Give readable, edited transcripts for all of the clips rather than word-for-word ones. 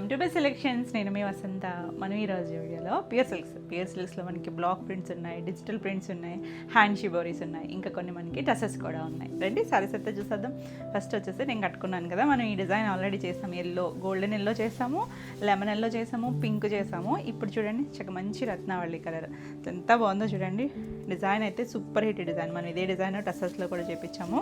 To best selections. నేను మీ వసంత. మనం ఈరోజు వీడియోలో ప్యూర్ సిల్క్స్లో మనకి బ్లాక్ ప్రింట్స్ ఉన్నాయి, డిజిటల్ ప్రింట్స్ ఉన్నాయి, హ్యాండ్ షిబోరీస్ ఉన్నాయి, ఇంకా కొన్ని మనకి టసెస్ కూడా ఉన్నాయి. రండి సారీస్ అయితే చూసేద్దాం. ఫస్ట్ వచ్చేసి నేను కట్టుకున్నాను కదా, మనం ఈ డిజైన్ ఆల్రెడీ చేసాము. గోల్డెన్ ఎల్లో చేసాము, లెమన్ ఎల్లో చేసాము, పింక్ చేసాము. ఇప్పుడు చూడండి చక్క మంచి రత్నావళి కలర్ ఎంత బాగుందో చూడండి. డిజైన్ అయితే సూపర్ హిట్ డిజైన్. మనం ఇదే డిజైన్ టసెస్లో కూడా చేపించాము.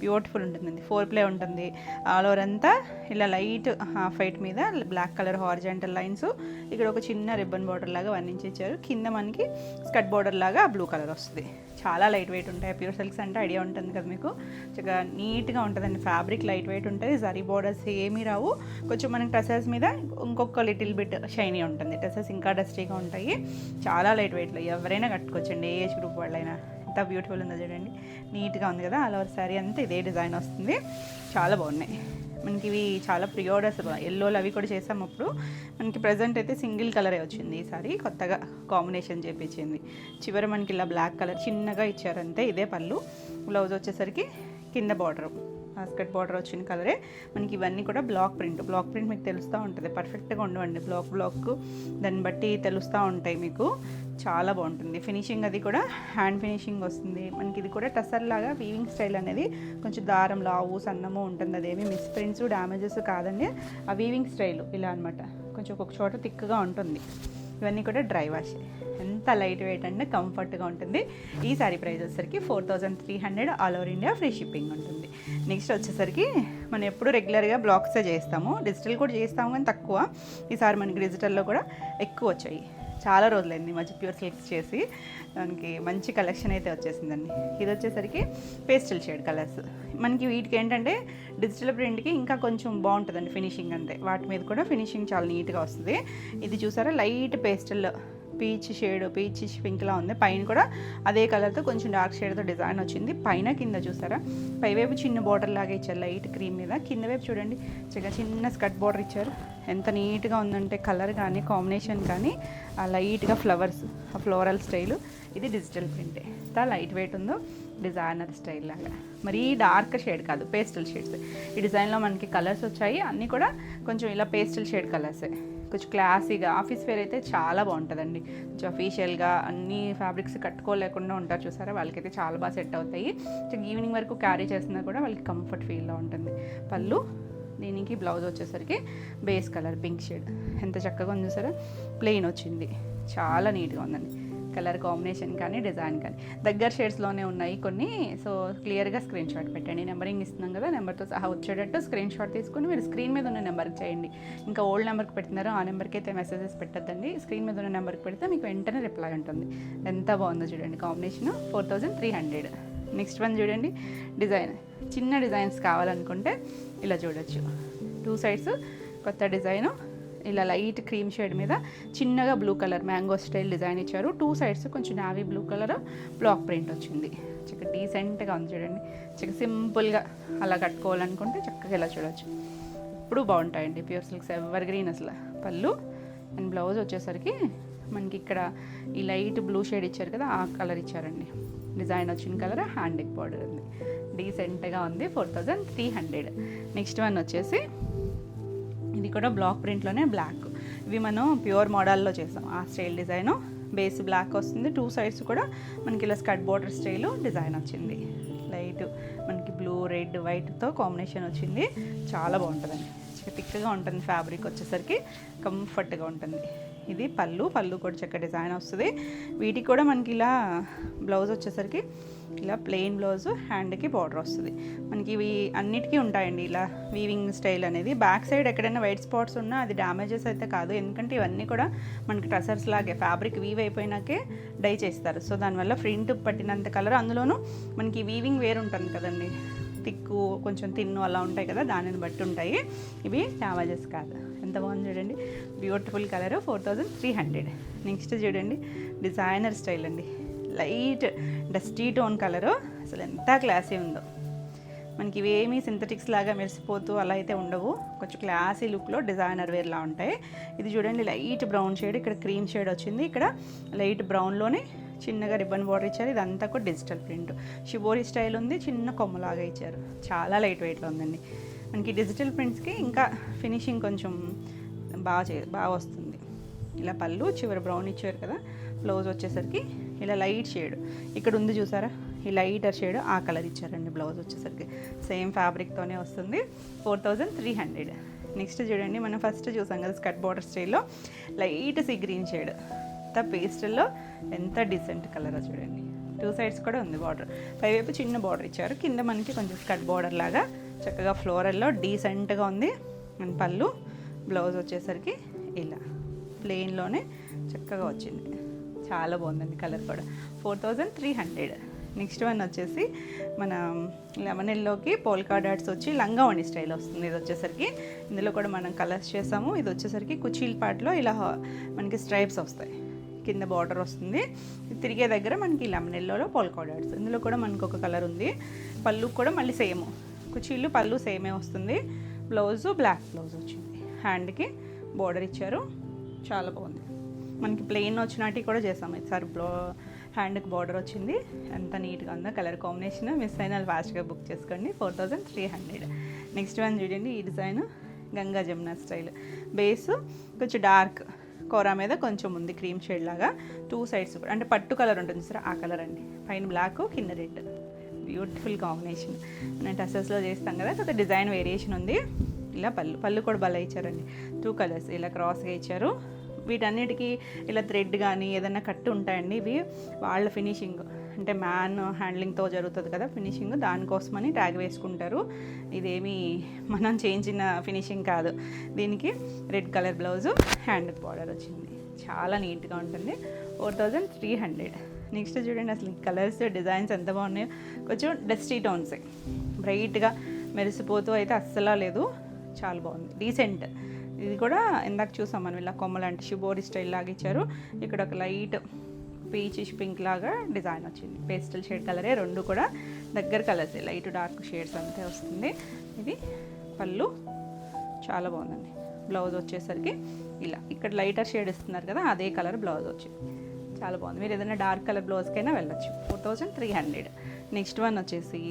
బ్యూటిఫుల్ ఉంటుందండి. 4 ప్లే ఉంటుంది. ఆల్ ఓవర్ అంతా ఇలా లైట్ హాఫ్ వైట్ మీద బ్లాక్ కలర్ హారిజాంటల్ లైన్స్. ఇక్కడ ఒక చిన్న రిబ్బన్ బార్డర్ లాగా 1 ఇంచ్ ఇచ్చారు. కింద మనకి స్కర్ట్ బార్డర్ లాగా బ్లూ కలర్ వస్తుంది. చాలా లైట్ వెయిట్ ఉంటాయి. ప్యూర్ సిల్క్స్ అంటే ఐడియా ఉంటుంది కదా మీకు. చక్కగా నీట్గా ఉంటుందండి. ఫ్యాబ్రిక్ లైట్ వెయిట్ ఉంటుంది. జరీ బార్డర్స్ ఏమీ రావు. కొంచెం మనకి టసెస్ మీద ఇంకొక లిటిల్ బిట్ షైనీ ఉంటుంది. టసెస్ ఇంకా డస్టీగా ఉంటాయి. చాలా లైట్ వెయిట్లో ఎవరైనా కట్టుకోవచ్చండి, ఏ ఏజ్ గ్రూప్ వాళ్ళైనా. ఎంత బ్యూటిఫుల్ ఉందో చూడండి. నీట్గా ఉంది కదా. ఆల్ ఓవర్ శారీ అంతా ఇదే డిజైన్ వస్తుంది. చాలా బాగున్నాయి మనకి. ఇవి చాలా ప్రియోడర్స్ ఎల్లోలు అవి కూడా చేసాము. అప్పుడు మనకి ప్రజెంట్ అయితే సింగిల్ కలరే వచ్చింది. ఈసారి కొత్తగా కాంబినేషన్ చేపించింది. చివర మనకి ఇలా బ్లాక్ కలర్ చిన్నగా ఇచ్చారంతే. ఇదే పళ్ళు. బ్లౌజ్ వచ్చేసరికి కింద బార్డర్ స్కర్ట్ బార్డర్ వచ్చిన కలరే. మనకి ఇవన్నీ కూడా బ్లాక్ ప్రింట్ మీకు తెలుస్తూ ఉంటుంది. పర్ఫెక్ట్గా ఉండవండి. బ్లాక్ దాన్ని బట్టి తెలుస్తూ ఉంటాయి మీకు. చాలా బాగుంటుంది ఫినిషింగ్. అది కూడా హ్యాండ్ ఫినిషింగ్ వస్తుంది మనకి. ఇది కూడా టసర్ లాగా వీవింగ్ స్టైల్ అనేది కొంచెం దారం లావు సన్నము ఉంటుంది. అదేమి మిస్ ప్రింట్స్ డ్యామేజెస్ కాదండి. ఆ వీవింగ్ స్టైల్ ఇలా అనమాట. కొంచెం ఒక్కొక్క చోట థిక్గా ఉంటుంది. ఇవన్నీ కూడా డ్రై వాష్. ఎంత లైట్ వెయిట్ అండ్ కంఫర్ట్గా ఉంటుంది. ఈ సారీ ప్రైస్ వచ్చేసరికి 4300. All over India free shipping ఉంటుంది. నెక్స్ట్ వచ్చేసరికి మనం ఎప్పుడు రెగ్యులర్గా బ్లాక్సే చేస్తాము. డిజిటల్ కూడా చేస్తాము కానీ తక్కువ. ఈసారి మనకి డిజిటల్లో కూడా ఎక్కువ వచ్చాయి. చాలా రోజులైంది మంచి ప్యూర్ సిల్క్స్ చేసి. దానికి మంచి కలెక్షన్ అయితే వచ్చేసిందండి. ఇది వచ్చేసరికి పేస్టల్ షేడ్ కలర్స్. మనకి వీటికి ఏంటంటే డిజిటల్ ప్రింట్కి ఇంకా కొంచెం బాగుంటుందండి ఫినిషింగ్. అంతే వాటి మీద కూడా ఫినిషింగ్ చాలా నీట్గా వస్తుంది. ఇది చూసారా లైట్ పేస్టల్ పీచ్ పింక్లా ఉంది. పైన కూడా అదే కలర్తో కొంచెం డార్క్ షేడ్తో డిజైన్ వచ్చింది. పైన కింద చూసారా పైవైపు చిన్న బార్డర్ లాగా ఇచ్చారు లైట్ క్రీమ్ మీద. కింద వైపు చూడండి చిన్న స్కర్ట్ బార్డర్ ఇచ్చారు. ఎంత నీట్గా ఉందంటే కలర్ కానీ కాంబినేషన్ కానీ ఆ లైట్గా ఫ్లవర్స్ ఆ ఫ్లోరల్ స్టైలు. ఇది డిజిటల్ ప్రింటే. ఎంత లైట్ వెయిట్ ఉందో డిజైనర్ స్టైల్ లాగా. మరీ డార్క్ షేడ్ కాదు, పేస్టల్ షేడ్స్. ఈ డిజైన్లో మనకి కలర్స్ వచ్చాయి. అన్నీ కూడా కొంచెం ఇలా పేస్టల్ షేడ్ కలర్సే. కొంచెం క్లాసీగా ఆఫీస్ వేర్ అయితే చాలా బాగుంటుందండి. కొంచెం అఫీషియల్గా అన్ని ఫ్యాబ్రిక్స్ కట్టుకోలేకుండా ఉంటారు చూసారా, వాళ్ళకైతే చాలా బాగా సెట్ అవుతాయి. ఈవినింగ్ వరకు క్యారీ చేసినా కూడా వాళ్ళకి కంఫర్ట్ ఫీల్లో ఉంటుంది. పళ్ళు, దీనికి బ్లౌజ్ వచ్చేసరికి బేస్ కలర్ పింక్ షేడ్. ఎంత చక్కగా ఉంది చూసారా. ప్లెయిన్ వచ్చింది. చాలా నీట్గా ఉందండి. కలర్ కాంబినేషన్ కానీ డిజైన్ కానీ దగ్గర షేడ్స్లోనే ఉన్నాయి కొన్ని. సో క్లియర్గా స్క్రీన్ షాట్ పెట్టండి. నెంబరింగ్ ఇస్తున్నాం కదా, నెంబర్తో సహా వచ్చేటట్టు స్క్రీన్ షాట్ తీసుకొని మీరు స్క్రీన్ మీద ఉన్న నెంబర్కి చేయండి. ఇంకా ఓల్డ్ నెంబర్కి పెట్టినారో ఆ నెంబర్కి అయితే మెసేజెస్ పెట్టద్దండి. స్క్రీన్ మీద ఉన్న నెంబర్కి పెడితే మీకు వెంటనే రిప్లై ఉంటుంది. ఎంత బాగుందో చూడండి కాంబినేషన్. 4300. నెక్స్ట్ వన్ చూడండి. డిజైన్ చిన్న డిజైన్స్ కావాలనుకుంటే ఇలా చూడొచ్చు. 2 సైడ్స్ కొత్త డిజైను. ఇలా లైట్ క్రీమ్ షేడ్ మీద చిన్నగా blue colour mango style design ఇచ్చారు. 2 సైడ్స్ కొంచెం navy blue colour black print వచ్చింది. చక్కగా డీసెంట్గా ఉంది చూడండి. చక్కగా సింపుల్గా అలా కట్టుకోవాలనుకుంటే చక్కగా ఇలా చూడవచ్చు. ఇప్పుడు బాగుంటాయండి ప్యూర్ సిల్క్స్ ఎవర్ గ్రీన్ అసలు. పళ్ళు అండ్ బ్లౌజ్ వచ్చేసరికి మనకి ఇక్కడ ఈ లైట్ బ్లూ షేడ్ ఇచ్చారు కదా, ఆ కలర్ ఇచ్చారండి. డిజైన్ వచ్చిన కలర్ హ్యాండ్ బార్డర్ ఉంది. డీసెంట్గా ఉంది. 4300. నెక్స్ట్ వన్ వచ్చేసి ఇది కూడా బ్లాక్ ప్రింట్లోనే బ్లాక్. ఇవి మనం ప్యూర్ మోడల్లో చేసాం. ఆ స్టైల్ డిజైను బేస్ బ్లాక్ వస్తుంది. 2 సైడ్స్ కూడా మనకి ఇలా స్కర్ట్ బార్డర్ స్టైలు డిజైన్ వచ్చింది. లైట్ మనకి బ్లూ రెడ్ వైట్తో కాంబినేషన్ వచ్చింది. చాలా బాగుంటుందండి. థిక్గా ఉంటుంది. ఫ్యాబ్రిక్ వచ్చేసరికి కంఫర్ట్గా ఉంటుంది. ఇది పళ్ళు కూడా చక్క డిజైన్ వస్తుంది. వీటికి కూడా మనకి ఇలా బ్లౌజ్ వచ్చేసరికి ఇలా ప్లెయిన్ బ్లౌజ్, హ్యాండ్కి బార్డర్ వస్తుంది. మనకి ఇవి అన్నిటికీ ఉంటాయండి ఇలా వీవింగ్ స్టైల్ అనేది. బ్యాక్ సైడ్ ఎక్కడైనా వైట్ స్పాట్స్ ఉన్నా అది డ్యామేజెస్ అయితే కాదు. ఎందుకంటే ఇవన్నీ కూడా మనకి టసర్స్ లాగే ఫ్యాబ్రిక్ వీవ్ అయిపోయినాకే డై చేస్తారు. సో దానివల్ల ప్రింట్ పట్టినంత కలర్. అందులోనూ మనకి వీవింగ్ వేరు ఉంటుంది కదండి, థిక్కు కొంచెం తిన్ను అలా ఉంటాయి కదా, దానిని బట్టి ఉంటాయి. ఇవి డ్యామేజెస్ కాదు. ఎంత బాగుంది చూడండి. Beautiful colour. 4300. నెక్స్ట్ చూడండి డిజైనర్ స్టైల్ అండి. Light dusty tone colour. అసలు ఎంత క్లాసీ ఉందో. మనకి ఇవేమీ సింథటిక్స్ లాగా మెరిసిపోతూ అలా అయితే ఉండవు. కొంచెం క్లాసీ లుక్లో డిజైనర్ వేర్లా ఉంటాయి. ఇది చూడండి లైట్ బ్రౌన్ షేడ్. ఇక్కడ క్రీమ్ షేడ్ వచ్చింది. ఇక్కడ లైట్ బ్రౌన్లోనే చిన్నగా రిబ్బన్ బార్డర్ ఇచ్చారు. ఇదంతా కూడా డిజిటల్ ప్రింట్. షిబోరీ స్టైల్ ఉంది. చిన్న కొమ్మలాగా ఇచ్చారు. చాలా లైట్ వెయిట్లో ఉందండి. మనకి డిజిటల్ ప్రింట్స్కి ఇంకా ఫినిషింగ్ కొంచెం బాగా వస్తుంది. ఇలా పళ్ళు చివరి బ్రౌన్ ఇచ్చారు కదా. బ్లౌజ్ వచ్చేసరికి ఇలా లైట్ షేడ్ ఇక్కడ ఉంది చూసారా, ఈ లైటర్ షేడ్ ఆ కలర్ ఇచ్చారండి. బ్లౌజ్ వచ్చేసరికి సేమ్ ఫ్యాబ్రిక్తోనే వస్తుంది. 4300. నెక్స్ట్ చూడండి, మనం ఫస్ట్ చూసాం కదా స్కర్ట్ బార్డర్ స్టైల్లో లైట్ సీ గ్రీన్ షేడ్, ఎంత పేస్టల్లో ఎంత డీసెంట్ కలర్ చూడండి. 2 సైడ్స్ కూడా ఉంది బార్డర్. పైవైపు చిన్న బార్డర్ ఇచ్చారు, కింద మనకి కొంచెం స్కర్ట్ బార్డర్ లాగా చక్కగా ఫ్లోరల్లో డీసెంట్గా ఉంది. అండ్ పళ్ళు బ్లౌజ్ వచ్చేసరికి ఇలా ప్లెయిన్లోనే చక్కగా వచ్చింది. చాలా బాగుందండి కలర్ కూడా. 4300. నెక్స్ట్ వన్ వచ్చేసి మన లెమన్ ఎల్లోకి పోల్కా డాట్స్ వచ్చి లంగావణి స్టైల్ వస్తుంది. ఇది వచ్చేసరికి ఇందులో కూడా మనం కలర్స్ చేసాము. ఇది వచ్చేసరికి కుచీల్ పార్ట్లో ఇలా మనకి స్ట్రైప్స్ వస్తాయి, కింద బార్డర్ వస్తుంది. తిరిగే దగ్గర మనకి లెమన్ ఎల్లోలో పోల్కా డాట్స్. ఇందులో కూడా మనకు ఒక కలర్ ఉంది. పళ్ళు కూడా మళ్ళీ సేమ్, కుచీలు పళ్ళు సేమే వస్తుంది. బ్లౌజు బ్లాక్ బ్లౌజ్ వచ్చింది. హ్యాండ్కి బార్డర్ ఇచ్చారు, చాలా బాగుంది. మనకి ప్లెయిన్ వచ్చినట్టు కూడా చేసాము. ఈసారి హ్యాండ్కి బార్డర్ వచ్చింది. ఎంత నీట్గా ఉందో కలర్ కాంబినేషన్. మిస్ అయిన వాళ్ళు ఫాస్ట్గా బుక్ చేసుకోండి. 4300. నెక్స్ట్ వన్ చూడండి, ఈ design Ganga Jamuna style. Base కొంచెం డార్క్ కోరా మీద కొంచెం ఉంది క్రీమ్ షేడ్ లాగా. 2 సైడ్స్ కూడా అంటే పట్టు కలర్ ఉంటుంది సార్, ఆ కలర్ అండి. పైన బ్లాక్ కింద రెడ్, బ్యూటిఫుల్ కాంబినేషన్. నేను టసెస్లో చేస్తాం కదా, కొత్త డిజైన్ వేరియేషన్ ఉంది. ఇలా పళ్ళు కూడా భలే ఇచ్చారండి. 2 కలర్స్ ఇలా క్రాస్గా ఇచ్చారు. వీటన్నిటికీ ఇలా థ్రెడ్ కానీ ఏదైనా కట్టు ఉంటాయండి. ఇవి వాళ్ళ ఫినిషింగ్ అంటే మ్యాన్ హ్యాండ్లింగ్తో జరుగుతుంది కదా ఫినిషింగ్, దానికోసమని ట్యాగ్ వేసుకుంటారు. ఇదేమి మనం చేయించిన ఫినిషింగ్ కాదు. దీనికి రెడ్ కలర్ బ్లౌజు, హ్యాండ్కి బార్డర్ వచ్చింది. చాలా నీట్గా ఉంటుంది. 4300. నెక్స్ట్ చూడండి, అసలు కలర్స్ డిజైన్స్ ఎంత బాగున్నాయో. కొంచెం డస్టీ టోన్సే, బ్రైట్గా మెరిసిపోతూ అయితే అస్సలా లేదు. చాలా బాగుంది, డీసెంట్. ఇది కూడా ఇందాక చూసాం మనం, ఇలా కొమ్మలు అంటే షిబోరి స్టైల్ లాగా ఇచ్చారు. ఇక్కడ ఒక లైట్ పీచిష్ పింక్ లాగా డిజైన్ వచ్చింది. పేస్టల్ షేడ్ కలరే, రెండు కూడా దగ్గర కలర్స్, లైట్ డార్క్ షేడ్స్ అంతే వస్తుంది. ఇది పళ్ళు చాలా బాగుందండి. బ్లౌజ్ వచ్చేసరికి ఇలా ఇక్కడ లైటర్ షేడ్ ఇస్తున్నారు కదా, అదే కలర్ బ్లౌజ్ వచ్చింది. చాలా బాగుంది. మీరు ఏదైనా డార్క్ కలర్ బ్లౌజ్కైనా వెళ్ళొచ్చు. 4300. నెక్స్ట్ వన్ వచ్చేసి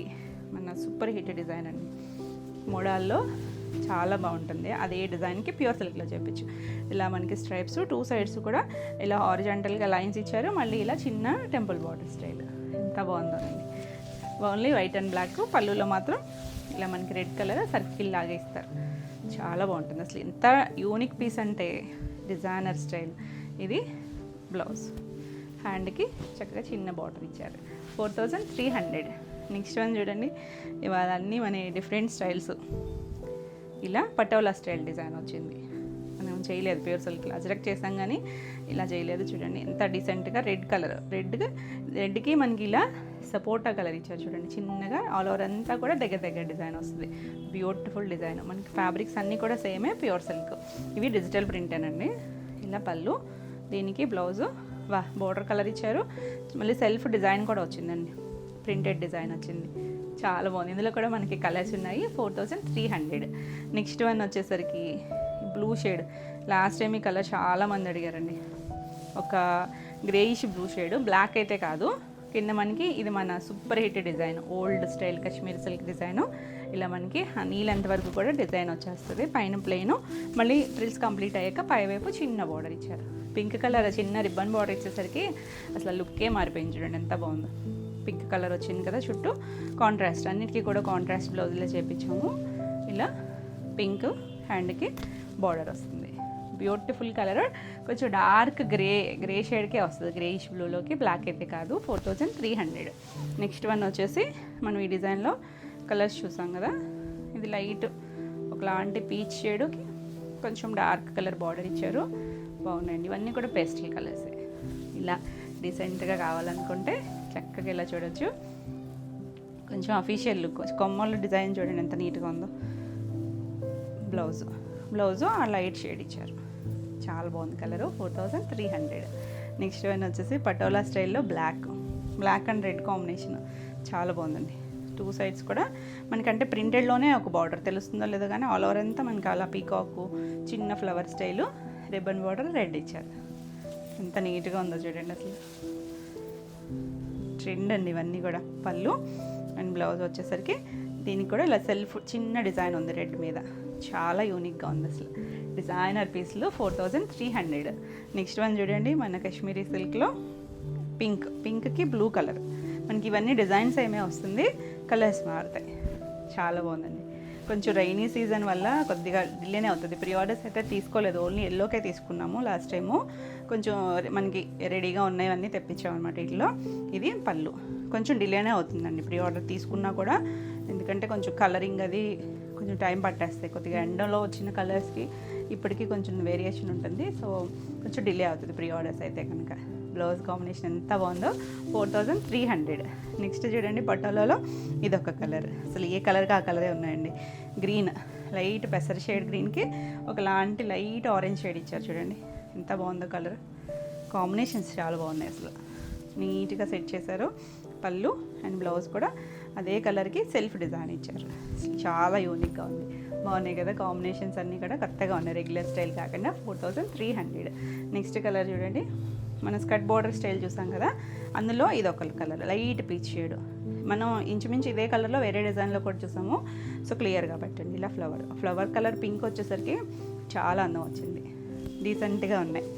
మన సూపర్ హిట్ డిజైన్ అండి. మోడాల్లో చాలా బాగుంటుంది. అదే డిజైన్కి ప్యూర్ సిల్క్లో చేయించు. ఇలా మనకి స్ట్రైప్స్ 2 సైడ్స్ కూడా ఇలా హారిజాంటల్గా లైన్స్ ఇచ్చారు. మళ్ళీ ఇలా చిన్న టెంపుల్ బార్డర్ స్టైల్, ఎంత బాగుందోనండి. Only white and black. పళ్ళులో మాత్రం ఇలా మనకి రెడ్ కలర్ సర్కిల్ లాగా ఇస్తారు. చాలా బాగుంటుంది. అసలు ఎంత యూనిక్ పీస్ అంటే డిజైనర్ స్టైల్. ఇది బ్లౌజ్, హ్యాండ్కి చక్కగా చిన్న బార్డర్ ఇచ్చారు. 4300. నెక్స్ట్ వన్ చూడండి, ఇవాళ అన్నీ మన డిఫరెంట్ స్టైల్స్. ఇలా పటోలా స్టైల్ డిజైన్ వచ్చింది. మనం చేయలేదు ప్యూర్ సిల్క్లో, అజరక్ చేసాం కానీ ఇలా చేయలేదు. చూడండి ఎంత డీసెంట్గా రెడ్ కలర్, రెడ్కి మనకి ఇలా సపోటా కలర్ ఇచ్చారు. చూడండి చిన్నగా ఆల్ ఓవర్ అంతా కూడా దగ్గర డిజైన్ వస్తుంది. Beautiful design. మనకి ఫ్యాబ్రిక్స్ అన్నీ కూడా సేమే, ప్యూర్ సిల్క్. ఇవి డిజిటల్ ప్రింటేనండి. ఇలా పళ్ళు, దీనికి బ్లౌజు బోర్డర్ కలర్ ఇచ్చారు. మళ్ళీ సెల్ఫ్ డిజైన్ కూడా వచ్చిందండి, ప్రింటెడ్ డిజైన్ వచ్చింది. చాలా బాగుంది. ఇందులో కూడా మనకి కలర్స్ ఉన్నాయి. 4300. నెక్స్ట్ వన్ వచ్చేసరికి బ్లూ షేడ్. లాస్ట్ టైం ఈ కలర్ చాలామంది అడిగారండి. ఒక గ్రేయిష్ బ్లూ షేడ్, బ్లాక్ అయితే కాదు. కింద మనకి ఇది మన super hit design, old style Kashmir silk design. ఇలా మనకి నీళ్ళంత వరకు కూడా డిజైన్ వచ్చేస్తుంది. పైన ప్లెయిన్, మళ్ళీ ఫ్రిల్స్ కంప్లీట్ అయ్యాక పైవైపు చిన్న బార్డర్ ఇచ్చారు. పింక్ కలర్ చిన్న రిబ్బన్ బార్డర్ ఇచ్చేసరికి అసలు లుక్కే మారిపోయింది. చూడండి ఎంత బాగుందో. పింక్ కలర్ వచ్చింది కదా చుట్టూ, కాంట్రాస్ట్. అన్నిటికీ కూడా కాంట్రాస్ట్ బ్లౌజ్లో చేయించాము. ఇలా పింక్, హ్యాండ్కి బార్డర్ వస్తుంది. Beautiful colour. కొంచెం డార్క్ గ్రే షేడ్కే వస్తుంది, గ్రేయిష్ బ్లూలోకి, బ్లాక్ అయితే కాదు. 4300. నెక్స్ట్ వన్ వచ్చేసి మనం ఈ డిజైన్లో కలర్స్ చూసాం కదా, ఇది లైట్ ఒకలాంటి పీచ్ షేడ్కి కొంచెం డార్క్ కలర్ బార్డర్ ఇచ్చారు. బాగున్నాయండి. ఇవన్నీ కూడా పేస్టల్ కలర్సే. ఇలా డీసెంట్గా కావాలనుకుంటే చక్కగా ఇలా చూడొచ్చు. కొంచెం అఫీషియల్ లుక్. కొమ్మల డిజైన్ చూడండి ఎంత నీట్గా ఉందో. బ్లౌజు ఆ లైట్ షేడ్ ఇచ్చారు. చాలా బాగుంది కలరు. 4300. నెక్స్ట్ వన్ వచ్చేసి పటోలా స్టైల్లో బ్లాక్ అండ్ రెడ్ కాంబినేషన్. చాలా బాగుందండి. 2 సైడ్స్ కూడా మనకంటే ప్రింటెడ్లోనే ఒక బార్డర్, తెలుస్తుందో లేదో కానీ ఆల్ ఓవర్ అంతా మనకి అలా పీకాకు, చిన్న flower style, ribbon border red ఇచ్చారు. ఎంత నీట్గా ఉందో చూడండి. అసలు ట్రెండ్ అండి ఇవన్నీ కూడా. పళ్ళు అండ్ బ్లౌజ్ వచ్చేసరికి దీనికి కూడా ఇలా సెల్ఫ్ చిన్న డిజైన్ ఉంది రెడ్ మీద. చాలా యూనిక్గా ఉంది. అసలు డిజైనర్ పీస్లు 4300. నెక్స్ట్ వన్ చూడండి, మన కాశ్మీరీ సిల్క్లో పింక్కి బ్లూ కలర్. మనకి ఇవన్నీ డిజైన్స్ ఏమే వస్తుంది, కలర్స్ మారుతాయి. చాలా బాగుందండి. కొంచెం రైనీ సీజన్ వల్ల కొద్దిగా డిలేనే అవుతుంది. ప్రీ ఆర్డర్స్ అయితే తీసుకోలేదు, ఓన్లీ ఎల్లోకే తీసుకున్నాము లాస్ట్ టైము. కొంచెం మనకి రెడీగా ఉన్నవన్నీ తెప్పించామన్నమాట వీటిలో. ఇది పళ్ళు, కొంచెం డిలేనే అవుతుందండి ప్రీ ఆర్డర్ తీసుకున్నా కూడా, ఎందుకంటే కొంచెం కలరింగ్ అది కొంచెం టైం పట్టేస్తాయి. కొద్దిగా ఎండలో వచ్చిన కలర్స్కి ఇప్పటికీ కొంచెం వేరియేషన్ ఉంటుంది, సో కొంచెం డిలే అవుతుంది ప్రీ ఆర్డర్స్ అయితే కనుక. బ్లౌజ్ కాంబినేషన్ ఎంత బాగుందో, 4300. నెక్స్ట్ చూడండి, పటోలాలో ఇదొక కలర్, అసలు ఏ కలర్కి ఆ కలరే ఉన్నాయండి. గ్రీన్, లైట్ పెసర్ షేడ్ గ్రీన్కి ఒకలాంటి లైట్ ఆరెంజ్ షేడ్ ఇచ్చారు. చూడండి ఎంత బాగుందో కలర్ కాంబినేషన్స్, చాలా బాగున్నాయి అసలు. నీట్గా సెట్ చేశారు. పళ్ళు అండ్ బ్లౌజ్ కూడా అదే కలర్కి సెల్ఫ్ డిజైన్ ఇచ్చారు. చాలా యూనిక్గా ఉంది, బాగున్నాయి కదా కాంబినేషన్స్ అన్నీ కూడా కొత్తగా ఉన్నాయి, రెగ్యులర్ స్టైల్ కాకుండా. 4300. నెక్స్ట్ కలర్ చూడండి, మన స్కర్ట్ బార్డర్ స్టైల్ చూసాం కదా, అందులో ఇది ఒక కలర్ లైట్ పీచ్ షేడ్. మనం ఇంచుమించు ఇదే కలర్లో వేరే డిజైన్లో కూడా చూసాము, సో క్లియర్గా పెట్టండి. ఇలా ఫ్లవర్ కలర్ పింక్ వచ్చేసరికి చాలా అందం వచ్చింది, డీసెంట్గా ఉన్నాయి.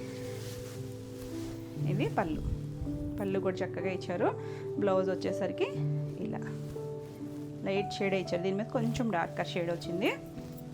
ఇది పళ్ళు కూడా చక్కగా ఇచ్చారు. బ్లౌజ్ వచ్చేసరికి ఇలా లైట్ షేడ్ ఇచ్చారు, దీని మీద కొంచెం డార్కర్ షేడ్ వచ్చింది.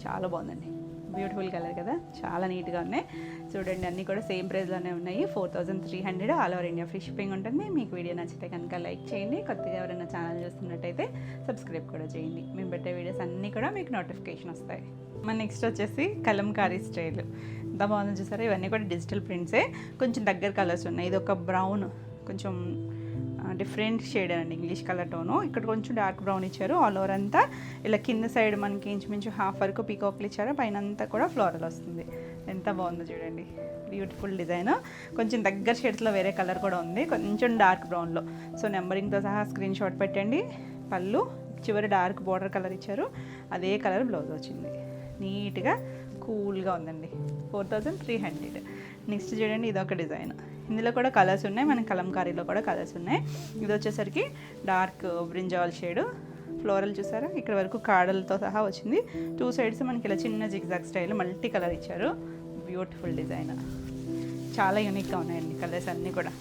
చాలా బాగుందండి, బ్యూటిఫుల్ కలర్ కదా, చాలా నీట్గా ఉన్నాయి. చూడండి అన్నీ కూడా సేమ్ ప్రైస్లోనే ఉన్నాయి. 4300. All over India free shipping ఉంటుంది. మీకు వీడియో నచ్చితే కనుక లైక్ చేయండి. కొత్తగా ఎవరైనా ఛానల్ చూస్తున్నట్టయితే సబ్స్క్రైబ్ కూడా చేయండి. మేము పెట్టే వీడియోస్ అన్నీ కూడా మీకు నోటిఫికేషన్ వస్తాయి. మన నెక్స్ట్ వచ్చేసి కలంకారీ స్టైల్, ఎంత బాగుంది చూసారా. ఇవన్నీ కూడా డిజిటల్ ప్రింట్సే, కొంచెం దగ్గర కలర్స్ ఉన్నాయి. ఇది ఒక బ్రౌన్, కొంచెం డిఫరెంట్ షేడ్ అండి, ఇంగ్లీష్ కలర్ టోను. ఇక్కడ కొంచెం డార్క్ బ్రౌన్ ఇచ్చారు. ఆల్ ఓవర్ అంతా ఇలా కింద సైడ్ మనకి ఇంచుమించు హాఫ్ వరకు పీకాక్లు ఇచ్చారు, పైన అంతా కూడా ఫ్లోరల్ వస్తుంది. ఎంత బాగుందో చూడండి, బ్యూటిఫుల్ డిజైన్. కొంచెం దగ్గర షేడ్స్లో వేరే కలర్ కూడా ఉంది, కొంచెం డార్క్ బ్రౌన్లో. సో నెంబరింగ్తో సహా స్క్రీన్ షాట్ పెట్టండి. పళ్ళు చివరి డార్క్ బార్డర్ కలర్ ఇచ్చారు, అదే కలర్ బ్లౌజ్ వచ్చింది. నీట్గా కూల్గా ఉందండి. 4300. నెక్స్ట్ చూడండి, ఇదొక డిజైన్. ఇందులో కూడా కలర్స్ ఉన్నాయి, మన కలంకారీలో కూడా కలర్స్ ఉన్నాయి. ఇది వచ్చేసరికి డార్క్ బ్రింజాల్ షేడ్, ఫ్లోరల్ చూసారా, ఇక్కడ వరకు కాడలతో సహా వచ్చింది. 2 సైడ్స్ మనకి ఇలా చిన్న జిగ్జాగ్ స్టైల్ మల్టీ కలర్ ఇచ్చారు. బ్యూటిఫుల్ డిజైన్, చాలా యూనిక్గా ఉన్నాయండి కలర్స్ అన్నీ కూడా.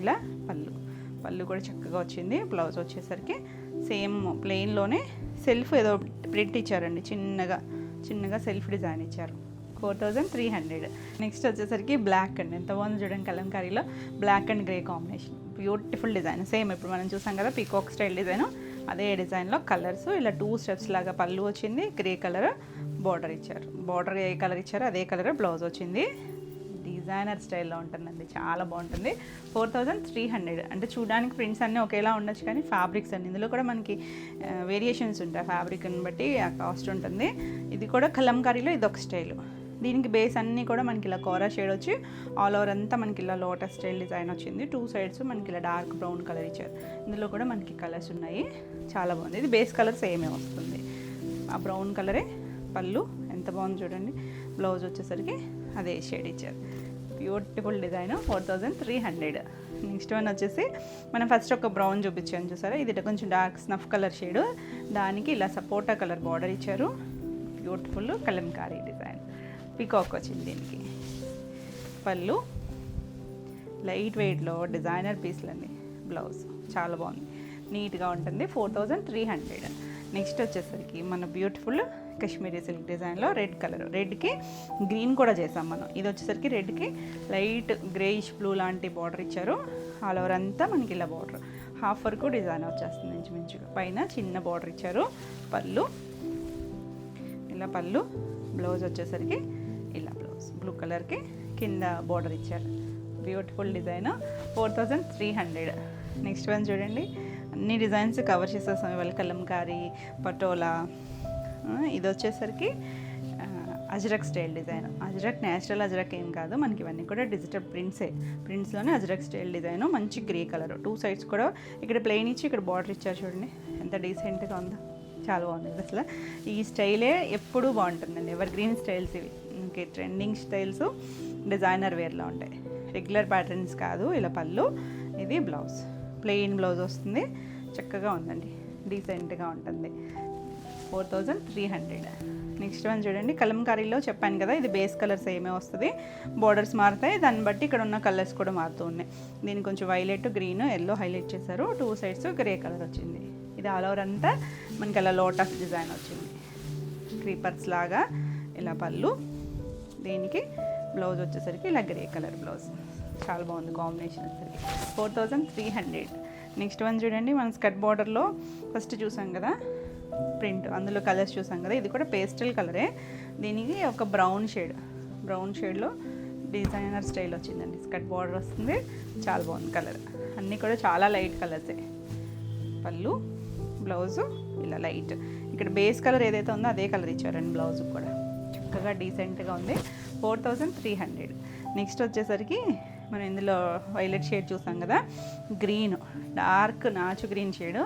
ఇలా పళ్ళు కూడా చక్కగా వచ్చింది. బ్లౌజ్ వచ్చేసరికి సేమ్ ప్లెయిన్లోనే సెల్ఫ్ ఏదో ప్రింట్ ఇచ్చారండి, చిన్నగా సెల్ఫ్ డిజైన్ ఇచ్చారు. 4300. నెక్స్ట్ వచ్చేసరికి బ్లాక్ అండి, ఎంత బాగుంది చూడండి. కలంకారీలో black and grey combination, beautiful design. Same ఇప్పుడు మనం చూసాం కదా పీకాక్ స్టైల్ డిజైన్, అదే డిజైన్లో కలర్స్ ఇలా 2 స్టెప్స్ లాగా పళ్ళు వచ్చింది. గ్రే కలర్ బార్డర్ ఇచ్చారు, బార్డర్ ఏ కలర్ ఇచ్చారో అదే కలర్ బ్లౌజ్ వచ్చింది. డిజైనర్ స్టైల్లో ఉంటుందండి, చాలా బాగుంటుంది. 4300. అంటే చూడడానికి ప్రింట్స్ అన్నీ ఒకేలా ఉండొచ్చు, కానీ ఫ్యాబ్రిక్స్ అన్ని ఇందులో కూడా మనకి వేరియేషన్స్ ఉంటాయి, ఫ్యాబ్రిక్ని బట్టి ఆ కాస్ట్ ఉంటుంది. ఇది కూడా కలంకారీలో ఇదొక స్టైల్. దీనికి బేస్ అన్నీ కూడా మనకి ఇలా కోరా షేడ్ వచ్చి ఆల్ ఓవర్ అంతా మనకి ఇలా లోటస్ స్టైల్ డిజైన్ వచ్చింది. 2 సైడ్స్ మనకి ఇలా డార్క్ బ్రౌన్ కలర్ ఇచ్చారు. ఇందులో కూడా మనకి కలర్స్ ఉన్నాయి, చాలా బాగుంది. ఇది బేస్ కలర్ సేమే వస్తుంది, ఆ బ్రౌన్ కలరే. పళ్ళు ఎంత బాగుంది చూడండి. బ్లౌజ్ వచ్చేసరికి అదే షేడ్ ఇచ్చారు. Beautiful design. 4300. నెక్స్ట్ వన్ వచ్చేసి మనం ఫస్ట్ ఒక బ్రౌన్ చూపించాను చూసారా, ఇది కొంచెం డార్క్ స్నఫ్ కలర్ షేడ్, దానికి ఇలా సపోటా కలర్ బార్డర్ ఇచ్చారు. బ్యూటిఫుల్ కలంకారీ డిజైన్, పీకాక్ వచ్చింది దీనికి. పళ్ళు లైట్ వెయిట్లో డిజైనర్ పీస్లండి. బ్లౌజ్ చాలా బాగుంది, నీట్గా ఉంటుంది. 4300. నెక్స్ట్ వచ్చేసరికి మన బ్యూటిఫుల్ కాశ్మీరీ సిల్క్ డిజైన్లో రెడ్ కలర్, రెడ్కి గ్రీన్ కూడా చేసాం మనం. ఇది వచ్చేసరికి రెడ్కి లైట్ గ్రేయిష్ బ్లూ లాంటి బార్డర్ ఇచ్చారు. ఆల్ ఓవర్ అంతా మనకి ఇలా బార్డర్ హాఫ్ వరకు డిజైన్ వచ్చేస్తుంది ఇంచుమించుగా. పైన చిన్న బార్డర్ ఇచ్చారు. పళ్ళు ఇలా బ్లౌజ్ వచ్చేసరికి ఇలా బ్లౌజ్ బ్లూ కలర్కి కింద బార్డర్ ఇచ్చారు. Beautiful design. 4300. నెక్స్ట్ వన్ చూడండి, అన్ని డిజైన్స్ కవర్ చేసేస్తాం ఇవాళ. కలంకారీ, పటోలా. ఇది వచ్చేసరికి Ajrak style design. Ajrak natural Ajrak ఏం కాదు, మనకి ఇవన్నీ కూడా డిజిటల్ ప్రింట్స్లోనే అజ్రక్ స్టైల్ డిజైన్. మంచి గ్రే కలర్, 2 సైడ్స్ కూడా ఇక్కడ ప్లెయిన్ ఇచ్చి ఇక్కడ బార్డర్ ఇచ్చారు. చూడండి ఎంత డీసెంట్గా ఉందో, చాలా బాగుంది అసలు. ఈ స్టైలే ఎప్పుడూ బాగుంటుందండి, ఎవర్ గ్రీన్ స్టైల్స్ ఇవి. ఇంకే ట్రెండింగ్ స్టైల్స్ డిజైనర్ వేర్లో ఉంటాయి, రెగ్యులర్ ప్యాటర్న్స్ కాదు. ఇలా పళ్ళు, ఇది బ్లౌజ్, ప్లెయిన్ బ్లౌజ్ వస్తుంది. చక్కగా ఉందండి, డీసెంట్గా ఉంటుంది. 4300. నెక్స్ట్ వన్ చూడండి, కలంకారీలో చెప్పాను కదా, ఇది బేస్ కలర్ సేమే వస్తుంది, బోర్డర్స్ మారుతాయి, దాన్ని బట్టి ఇక్కడ ఉన్న కలర్స్ కూడా మారుతూ ఉన్నాయి. దీన్ని కొంచెం వైలెట్, గ్రీన్, ఎల్లో హైలైట్ చేశారు, 2 సైడ్స్ గ్రే కలర్ వచ్చింది. ఇది ఆల్ ఓవర్ అంతా మనకి అలా లోటస్ డిజైన్ వచ్చింది, క్రీపర్స్ లాగా ఇలా పళ్ళు. దీనికి బ్లౌజ్ వచ్చేసరికి ఇలా గ్రే కలర్ బ్లౌజ్, చాలా బాగుంది కాంబినేషన్ వచ్చేసరికి. 4300. నెక్స్ట్ వన్ చూడండి, మన స్కర్ట్ బార్డర్లో ఫస్ట్ చూసాం కదా ప్రింట్, అందులో కలర్స్ చూసాం కదా, ఇది కూడా పేస్టల్ కలరే. దీనికి ఒక బ్రౌన్ షేడ్లో డిజైనర్ స్టైల్ వచ్చిందండి, స్కర్ట్ బార్డర్ వస్తుంది, చాలా బాగుంది కలర్. అన్నీ కూడా చాలా లైట్ కలర్సే. పళ్ళు, బ్లౌజు ఇలా లైట్, ఇక్కడ బేస్ కలర్ ఏదైతే ఉందో అదే కలర్ ఇచ్చారండి బ్లౌజ్ కూడా, చక్కగా డీసెంట్గా ఉంది. 4300. నెక్స్ట్ వచ్చేసరికి మనం ఇందులో వైలెట్ షేడ్ చూసాం కదా, గ్రీన్, డార్క్ నాచు గ్రీన్ షేడ్,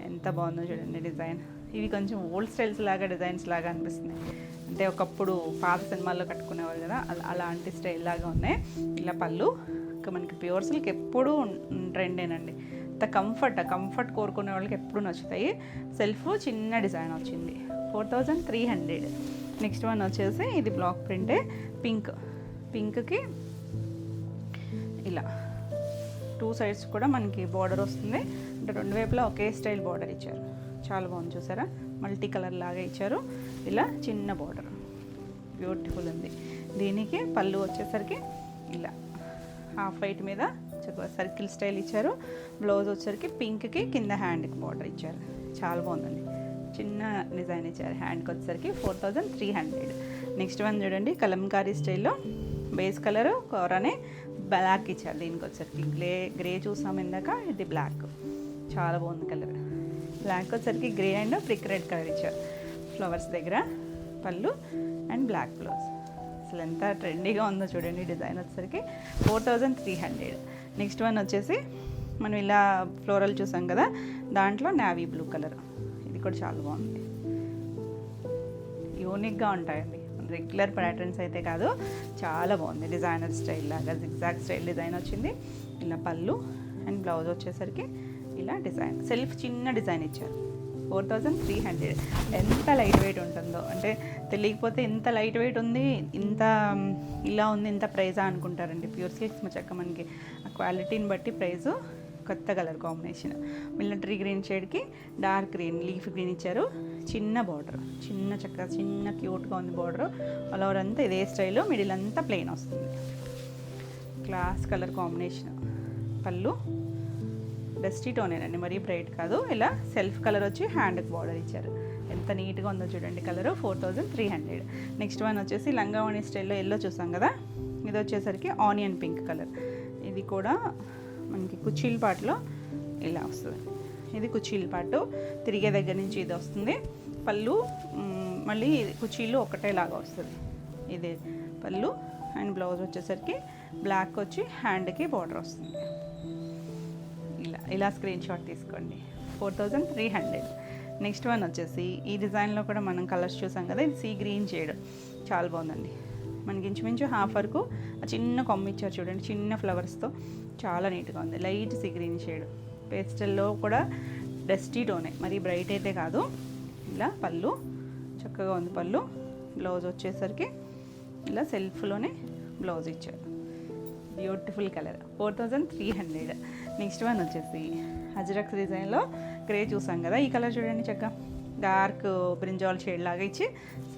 ఎంత బాగుందో చూడండి డిజైన్. ఇవి కొంచెం ఓల్డ్ స్టైల్స్ లాగా, డిజైన్స్ లాగా అనిపిస్తున్నాయి, అంటే ఒకప్పుడు పాత సినిమాల్లో కట్టుకునేవారు కదా, అలాంటి స్టైల్ లాగా ఉన్నాయి. ఇలా పళ్ళు, ఇంకా మనకి ప్యూర్ సిల్క్ ఎప్పుడూ ట్రెండేనండి, అంత కంఫర్ట్ కోరుకునే వాళ్ళకి ఎప్పుడు నచ్చుతాయి. సెల్ఫ్ చిన్న డిజైన్ వచ్చింది. 4300. నెక్స్ట్ వన్ వచ్చేసి ఇది బ్లాక్ ప్రింటే, పింక్కి ఇలా 2 సైడ్స్ కూడా మనకి బార్డర్ వస్తుంది, అంటే 2 వైపులా ఒకే స్టైల్ బార్డర్ ఇచ్చారు, చాలా బాగుంది చూసారా, మల్టీ కలర్ లాగా ఇచ్చారు. ఇలా చిన్న బార్డర్ బ్యూటిఫుల్ ఉంది. దీనికి పళ్ళు వచ్చేసరికి ఇలా హాఫ్ వైట్ మీద చక్కగా సర్కిల్ స్టైల్ ఇచ్చారు. బ్లౌజ్ వచ్చేసరికి పింక్కి కింద హ్యాండ్కి బార్డర్ ఇచ్చారు, చాలా బాగుందండి, చిన్న డిజైన్ ఇచ్చారు. హ్యాండ్కి వచ్చేసరికి 4300. నెక్స్ట్ వన్ చూడండి, కలంకారీ స్టైల్లో బేస్ కలర్ కోరనే బ్లాక్ ఇచ్చారు. దీనికి వచ్చేసరికి గ్రే చూసాం ఇందాక, ఇది బ్లాక్, చాలా బాగుంది కలర్. బ్లాక్ వచ్చేసరికి grey and brick red colour ఇచ్చారు ఫ్లవర్స్ దగ్గర. పళ్ళు అండ్ బ్లాక్ బ్లౌజ్, అసలు ఎంత ట్రెండీగా ఉందో చూడండి డిజైన్ వచ్చేసరికి. 4300. నెక్స్ట్ వన్ వచ్చేసి మనం ఇలా ఫ్లోరల్ చూసాం కదా, దాంట్లో నావీ బ్లూ కలర్, ఇది కూడా చాలా బాగుంది, యూనిక్గా ఉంటాయండి, రెగ్యులర్ ప్యాటర్న్స్ అయితే కాదు, చాలా బాగుంది. డిజైనర్ స్టైల్ లాగా జిగ్జాగ్ స్టైల్ డిజైన్ వచ్చింది. ఇలా పళ్ళు అండ్ బ్లౌజ్ వచ్చేసరికి ఇలా డిజైన్, సెల్ఫ్ చిన్న డిజైన్ ఇచ్చారు. 4300. ఎంత లైట్ వెయిట్ ఉంటుందో, అంటే తెలియకపోతే ఇంత లైట్ వెయిట్ ఉంది, ఇంత ఇలా ఉంది, ఇంత ప్రైజా అనుకుంటారండి. ప్యూర్ సిల్క్స్ చక్క మనకి ఆ క్వాలిటీని బట్టి ప్రైజు. కొత్త కలర్ కాంబినేషన్, మిలిటరీ గ్రీన్ షేడ్కి డార్క్ గ్రీన్, లీఫ్ గ్రీన్ ఇచ్చారు. చిన్న బార్డర్, చిన్న క్యూట్గా ఉంది బార్డర్. ఆల్ ఓవర్ అంతా ఇదే స్టైల్లో, మిడిల్ అంతా ప్లెయిన్ వస్తుంది. Class colour combination. పళ్ళు డస్టీ టోనేనండి, మరీ బ్రైట్ కాదు, ఇలా సెల్ఫ్ కలర్ వచ్చి హ్యాండ్కి బార్డర్ ఇచ్చారు. ఎంత నీట్గా ఉందో చూడండి కలరు. 4300. నెక్స్ట్ వన్ వచ్చేసి లంగావణి స్టైల్లో ఎల్లో చూసాం కదా, ఇది వచ్చేసరికి ఆనియన్ పింక్ కలర్. ఇది కూడా మనకి కుచ్చీల పాటులో ఇలా వస్తుంది. ఇది కుచ్చీల పాటు, తిరిగే దగ్గర నుంచి ఇది వస్తుంది. పళ్ళు మళ్ళీ కుచ్చీలు ఒకటేలాగా వస్తుంది. ఇది పళ్ళు అండ్ బ్లౌజ్ వచ్చేసరికి బ్లాక్ వచ్చి హ్యాండ్కి బార్డర్ వస్తుంది. ఇలా స్క్రీన్ షాట్ తీసుకోండి. 4300. నెక్స్ట్ వన్ వచ్చేసి ఈ డిజైన్లో కూడా మనం కలర్స్ చూసాం కదా, ఇది సీ గ్రీన్ షేడ్, చాలా బాగుందండి. మనకి ఇంచుమించు హాఫ్ వరకు ఆ చిన్న కొమ్మ ఇచ్చారు చూడండి, చిన్న ఫ్లవర్స్తో, చాలా నీట్గా ఉంది. లైట్ సీ గ్రీన్ షేడ్, పేస్టల్లో కూడా డస్టీ టోనే, మరి బ్రైట్ అయితే కాదు. ఇలా పళ్ళు చక్కగా ఉంది. పళ్ళు బ్లౌజ్ వచ్చేసరికి ఇలా సెల్ఫ్లోనే బ్లౌజ్ ఇచ్చారు, బ్యూటిఫుల్ కలర్. 4300. నెక్స్ట్ వన్ వచ్చేసి అజ్రక్ డిజైన్లో గ్రే చూసాం కదా, ఈ కలర్ చూడండి, చక్కగా డార్క్ బ్రింజాల్ షేడ్ లాగా ఇచ్చి